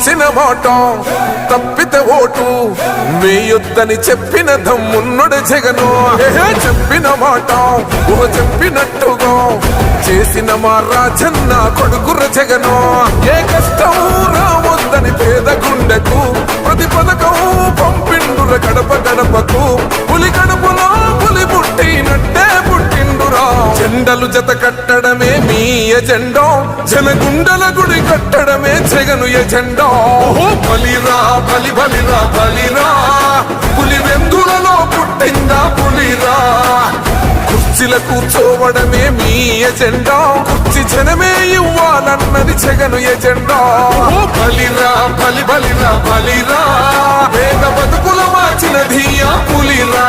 ఇచ్చిన మాట తప్పితే ఓటు వేయొద్దని చెప్పిన దమ్మున్నడు జగను. చెప్పిన మాట చెప్పినట్టుగా చేసిన మా రాజన్న కొడుకుర జగను. ఏ కష్టం రావద్దని పేద గుండెకు ప్రతి పథకం పంపిండుర గడప గడపకు. పులి గడపలో పులి పుట్టినట్టే పుట్టిండురా. జెండలు జత కట్టడమే మీ ఎజెండా, జనగుండల గుడి కట్టడమే జగను ఎజెండా. బలిరా బలి బలిరా బలిరా, పులి వెందులలో పుట్టిందా పులిరా. కుర్చీల కూర్చోవడమే మీ ఎజెండా, కుర్చీ జనమే ఇవ్వాలన్నది జగను ఎజెండా. బలిరా బలి బలిరా బలిరా, పేద బతుకుల మార్చినది ఆ పులిరా.